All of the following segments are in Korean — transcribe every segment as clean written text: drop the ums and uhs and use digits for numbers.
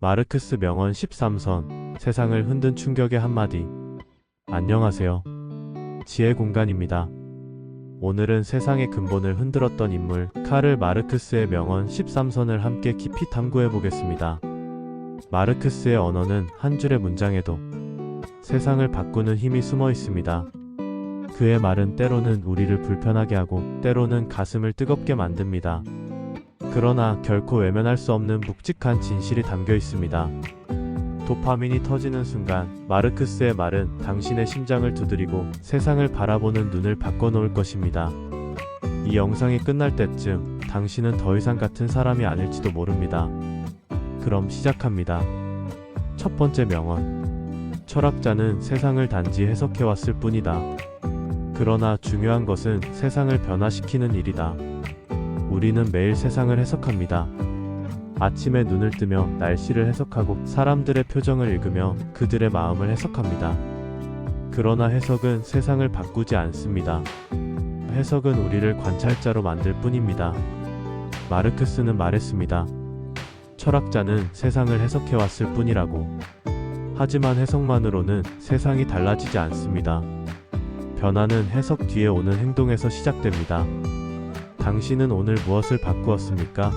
마르크스 명언 13선, 세상을 흔든 충격의 한마디. 안녕하세요. 지혜 공간입니다. 오늘은 세상의 근본을 흔들었던 인물 카를 마르크스의 명언 13선을 함께 깊이 탐구해 보겠습니다. 마르크스의 언어는 한 줄의 문장에도 세상을 바꾸는 힘이 숨어 있습니다. 그의 말은 때로는 우리를 불편하게 하고 때로는 가슴을 뜨겁게 만듭니다. 그러나 결코 외면할 수 없는 묵직한 진실이 담겨 있습니다. 도파민이 터지는 순간 마르크스의 말은 당신의 심장을 두드리고 세상을 바라보는 눈을 바꿔놓을 것입니다. 이 영상이 끝날 때쯤 당신은 더 이상 같은 사람이 아닐지도 모릅니다. 그럼 시작합니다. 첫 번째 명언. 철학자는 세상을 단지 해석해왔을 뿐이다. 그러나 중요한 것은 세상을 변화시키는 일이다. 우리는 매일 세상을 해석합니다. 아침에 눈을 뜨며 날씨를 해석하고 사람들의 표정을 읽으며 그들의 마음을 해석합니다. 그러나 해석은 세상을 바꾸지 않습니다. 해석은 우리를 관찰자로 만들 뿐입니다. 마르크스는 말했습니다. 철학자는 세상을 해석해왔을 뿐이라고. 하지만 해석만으로는 세상이 달라지지 않습니다. 변화는 해석 뒤에 오는 행동에서 시작됩니다. 당신은 오늘 무엇을 바꾸었습니까?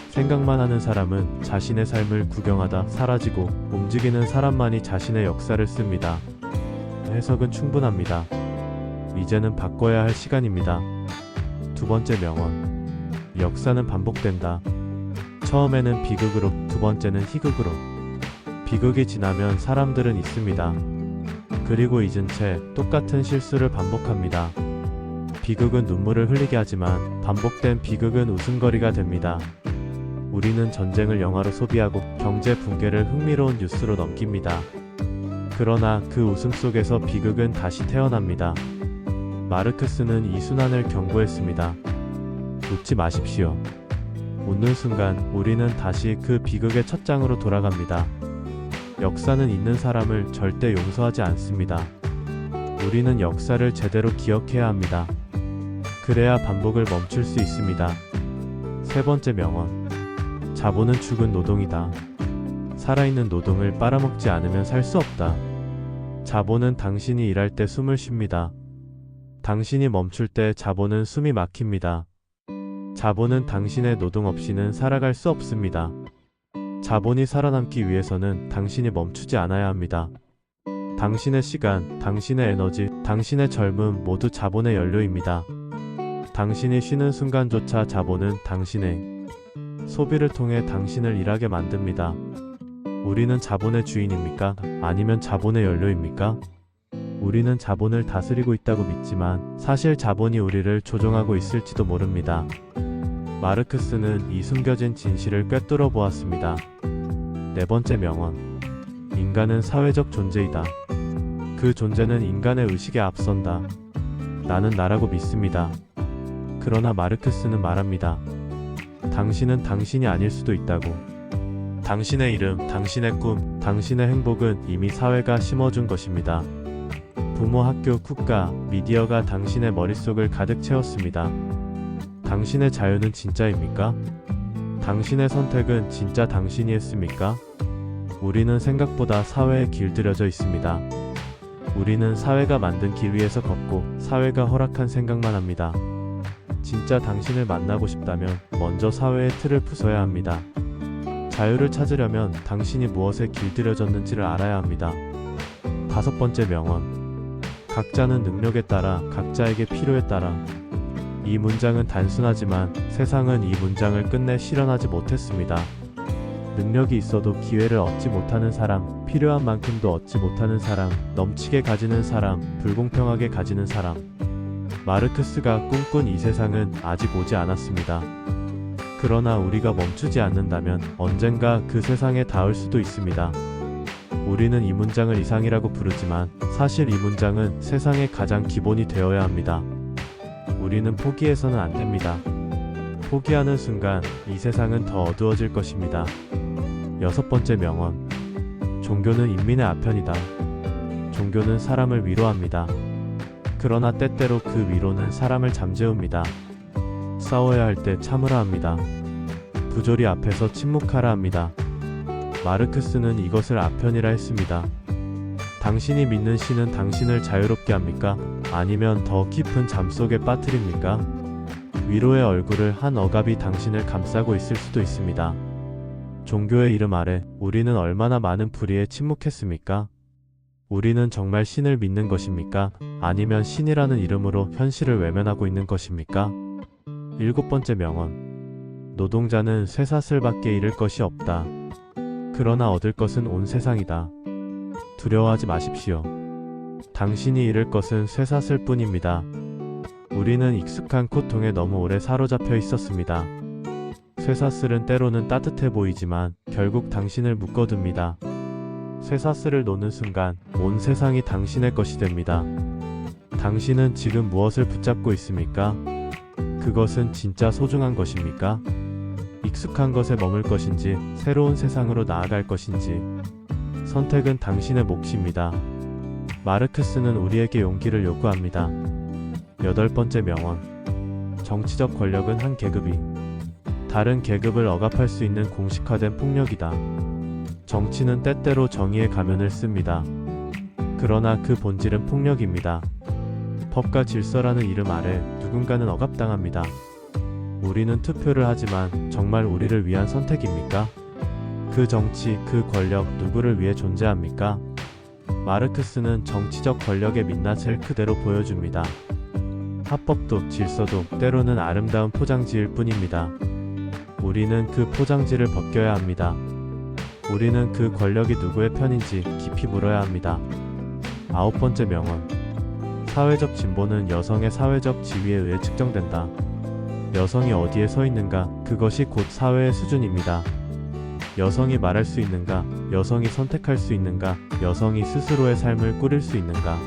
생각만 하는 사람은 자신의 삶을 구경하다 사라지고 움직이는 사람만이 자신의 역사를 씁니다. 해석은 충분합니다. 이제는 바꿔야 할 시간입니다. 두 번째 명언. 역사는 반복된다. 처음에는 비극으로, 두 번째는 희극으로. 비극이 지나면 사람들은 잊습니다. 그리고 잊은 채 똑같은 실수를 반복합니다. 비극은 눈물을 흘리게 하지만 반복된 비극은 웃음거리가 됩니다. 우리는 전쟁을 영화로 소비하고 경제 붕괴를 흥미로운 뉴스로 넘깁니다. 그러나 그 웃음 속에서 비극은 다시 태어납니다. 마르크스는 이 순환을 경고했습니다. 웃지 마십시오. 웃는 순간 우리는 다시 그 비극의 첫 장으로 돌아갑니다. 역사는 있는 사람을 절대 용서하지 않습니다. 우리는 역사를 제대로 기억해야 합니다. 그래야 반복을 멈출 수 있습니다. 세 번째 명언. 자본은 죽은 노동이다. 살아있는 노동을 빨아먹지 않으면 살 수 없다. 자본은 당신이 일할 때 숨을 쉽니다. 당신이 멈출 때 자본은 숨이 막힙니다. 자본은 당신의 노동 없이는 살아갈 수 없습니다. 자본이 살아남기 위해서는 당신이 멈추지 않아야 합니다. 당신의 시간, 당신의 에너지, 당신의 젊음 모두 자본의 연료입니다. 당신이 쉬는 순간조차 자본은 당신의 소비를 통해 당신을 일하게 만듭니다. 우리는 자본의 주인입니까? 아니면 자본의 연료입니까? 우리는 자본을 다스리고 있다고 믿지만 사실 자본이 우리를 조종하고 있을지도 모릅니다. 마르크스는 이 숨겨진 진실을 꿰뚫어 보았습니다. 네 번째 명언. 인간은 사회적 존재이다. 그 존재는 인간의 의식에 앞선다. 나는 나라고 믿습니다. 그러나 마르크스는 말합니다. 당신은 당신이 아닐 수도 있다고. 당신의 이름, 당신의 꿈, 당신의 행복은 이미 사회가 심어준 것입니다. 부모, 학교, 국가, 미디어가 당신의 머릿속을 가득 채웠습니다. 당신의 자유는 진짜입니까? 당신의 선택은 진짜 당신이 했습니까? 우리는 생각보다 사회에 길들여져 있습니다. 우리는 사회가 만든 길 위에서 걷고 사회가 허락한 생각만 합니다. 진짜 당신을 만나고 싶다면 먼저 사회의 틀을 부숴야 합니다. 자유를 찾으려면 당신이 무엇에 길들여졌는지를 알아야 합니다. 다섯 번째 명언. 각자는 능력에 따라, 각자에게 필요에 따라. 이 문장은 단순하지만 세상은 이 문장을 끝내 실현하지 못했습니다. 능력이 있어도 기회를 얻지 못하는 사람, 필요한 만큼도 얻지 못하는 사람, 넘치게 가지는 사람, 불공평하게 가지는 사람. 마르크스가 꿈꾼 이 세상은 아직 오지 않았습니다. 그러나 우리가 멈추지 않는다면 언젠가 그 세상에 닿을 수도 있습니다. 우리는 이 문장을 이상이라고 부르지만 사실 이 문장은 세상의 가장 기본이 되어야 합니다. 우리는 포기해서는 안 됩니다. 포기하는 순간 이 세상은 더 어두워질 것입니다. 여섯 번째 명언. 종교는 인민의 아편이다. 종교는 사람을 위로합니다. 그러나 때때로 그 위로는 사람을 잠재웁니다. 싸워야 할 때 참으라 합니다. 부조리 앞에서 침묵하라 합니다. 마르크스는 이것을 아편이라 했습니다. 당신이 믿는 신은 당신을 자유롭게 합니까? 아니면 더 깊은 잠 속에 빠뜨립니까? 위로의 얼굴을 한 억압이 당신을 감싸고 있을 수도 있습니다. 종교의 이름 아래 우리는 얼마나 많은 불의에 침묵했습니까? 우리는 정말 신을 믿는 것입니까? 아니면 신이라는 이름으로 현실을 외면하고 있는 것입니까? 7번째 명언. 노동자는 쇠사슬밖에 잃을 것이 없다. 그러나 얻을 것은 온 세상이다. 두려워하지 마십시오. 당신이 잃을 것은 쇠사슬 뿐입니다. 우리는 익숙한 고통에 너무 오래 사로잡혀 있었습니다. 쇠사슬은 때로는 따뜻해 보이지만 결국 당신을 묶어둡니다. 쇠사슬을 놓는 순간 온 세상이 당신의 것이 됩니다. 당신은 지금 무엇을 붙잡고 있습니까? 그것은 진짜 소중한 것입니까? 익숙한 것에 머물 것인지 새로운 세상으로 나아갈 것인지 선택은 당신의 몫입니다. 마르크스는 우리에게 용기를 요구합니다. 8번째 명언. 정치적 권력은 한 계급이 다른 계급을 억압할 수 있는 공식화된 폭력이다. 정치는 때때로 정의의 가면을 씁니다. 그러나 그 본질은 폭력입니다. 법과 질서라는 이름 아래 누군가는 억압당합니다. 우리는 투표를 하지만 정말 우리를 위한 선택입니까? 그 정치, 그 권력 누구를 위해 존재합니까? 마르크스는 정치적 권력의 민낯을 그대로 보여줍니다. 합법도 질서도 때로는 아름다운 포장지일 뿐입니다. 우리는 그 포장지를 벗겨야 합니다. 우리는 그 권력이 누구의 편인지 깊이 물어야 합니다. 9번째 명언. 사회적 진보는 여성의 사회적 지위에 의해 측정된다. 여성이 어디에 서 있는가, 그것이 곧 사회의 수준입니다. 여성이 말할 수 있는가, 여성이 선택할 수 있는가, 여성이 스스로의 삶을 꾸릴 수 있는가.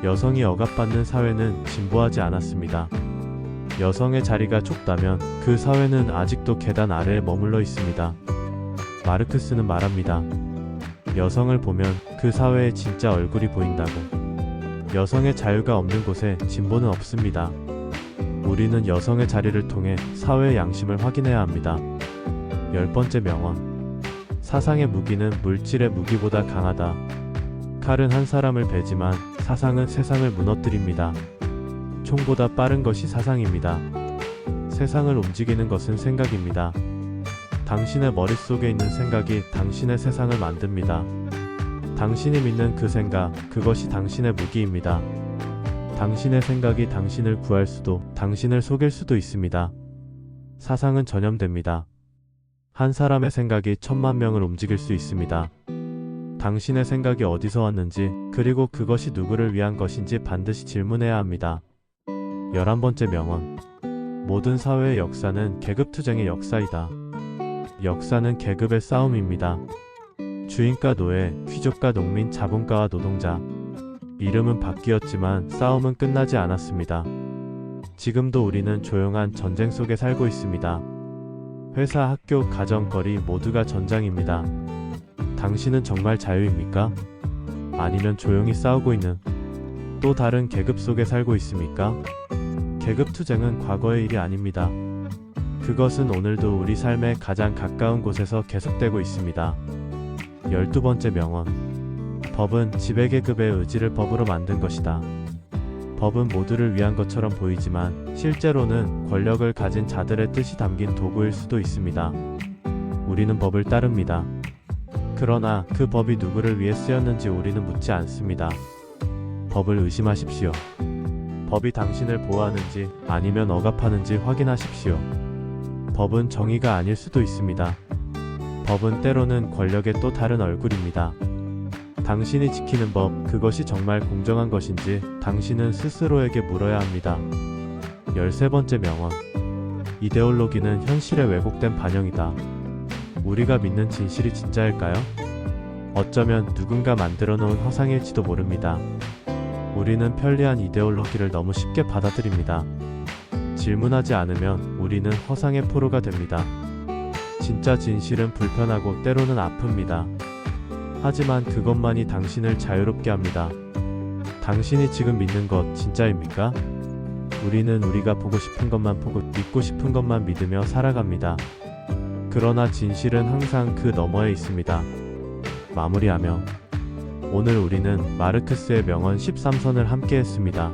여성이 억압받는 사회는 진보하지 않았습니다. 여성의 자리가 좁다면 그 사회는 아직도 계단 아래에 머물러 있습니다. 마르크스는 말합니다. 여성을 보면 그 사회의 진짜 얼굴이 보인다고. 여성의 자유가 없는 곳에 진보는 없습니다. 우리는 여성의 자리를 통해 사회의 양심을 확인해야 합니다. 10번째 명언. 사상의 무기는 물질의 무기보다 강하다. 칼은 한 사람을 베지만 사상은 세상을 무너뜨립니다. 총보다 빠른 것이 사상입니다. 세상을 움직이는 것은 생각입니다. 당신의 머릿속에 있는 생각이 당신의 세상을 만듭니다. 당신이 믿는 그 생각, 그것이 당신의 무기입니다. 당신의 생각이 당신을 구할 수도, 당신을 속일 수도 있습니다. 사상은 전염됩니다. 한 사람의 생각이 1000만 명을 움직일 수 있습니다. 당신의 생각이 어디서 왔는지, 그리고 그것이 누구를 위한 것인지 반드시 질문해야 합니다. 11번째 명언. 모든 사회의 역사는 계급투쟁의 역사이다. 역사는 계급의 싸움입니다. 주인과 노예, 귀족과 농민, 자본가와 노동자. 이름은 바뀌었지만 싸움은 끝나지 않았습니다. 지금도 우리는 조용한 전쟁 속에 살고 있습니다. 회사, 학교, 가정, 거리 모두가 전장입니다. 당신은 정말 자유입니까? 아니면 조용히 싸우고 있는 또 다른 계급 속에 살고 있습니까? 계급투쟁은 과거의 일이 아닙니다. 그것은 오늘도 우리 삶의 가장 가까운 곳에서 계속되고 있습니다. 12번째 명언. 법은 지배계급의 의지를 법으로 만든 것이다. 법은 모두를 위한 것처럼 보이지만 실제로는 권력을 가진 자들의 뜻이 담긴 도구일 수도 있습니다. 우리는 법을 따릅니다. 그러나 그 법이 누구를 위해 쓰였는지 우리는 묻지 않습니다. 법을 의심하십시오. 법이 당신을 보호하는지 아니면 억압하는지 확인하십시오. 법은 정의가 아닐 수도 있습니다. 법은 때로는 권력의 또 다른 얼굴입니다. 당신이 지키는 법, 그것이 정말 공정한 것인지 당신은 스스로에게 물어야 합니다. 13번째 명언. 이데올로기는 현실의 왜곡된 반영이다. 우리가 믿는 진실이 진짜일까요? 어쩌면 누군가 만들어 놓은 허상일지도 모릅니다. 우리는 편리한 이데올로기를 너무 쉽게 받아들입니다. 질문하지 않으면 우리는 허상의 포로가 됩니다. 진짜 진실은 불편하고 때로는 아픕니다. 하지만 그것만이 당신을 자유롭게 합니다. 당신이 지금 믿는 것 진짜입니까? 우리는 우리가 보고 싶은 것만 보고 믿고 싶은 것만 믿으며 살아갑니다. 그러나 진실은 항상 그 너머에 있습니다. 마무리하며 오늘 우리는 마르크스의 명언 13선을 함께 했습니다.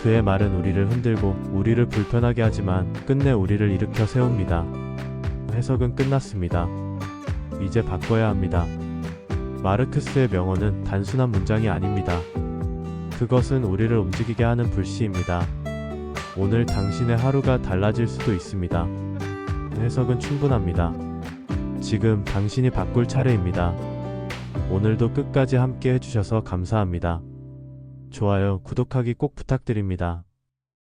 그의 말은 우리를 흔들고 우리를 불편하게 하지만 끝내 우리를 일으켜 세웁니다. 해석은 끝났습니다. 이제 바꿔야 합니다. 마르크스의 명언은 단순한 문장이 아닙니다. 그것은 우리를 움직이게 하는 불씨입니다. 오늘 당신의 하루가 달라질 수도 있습니다. 해석은 충분합니다. 지금 당신이 바꿀 차례입니다. 오늘도 끝까지 함께 해주셔서 감사합니다. 좋아요, 구독하기 꼭 부탁드립니다.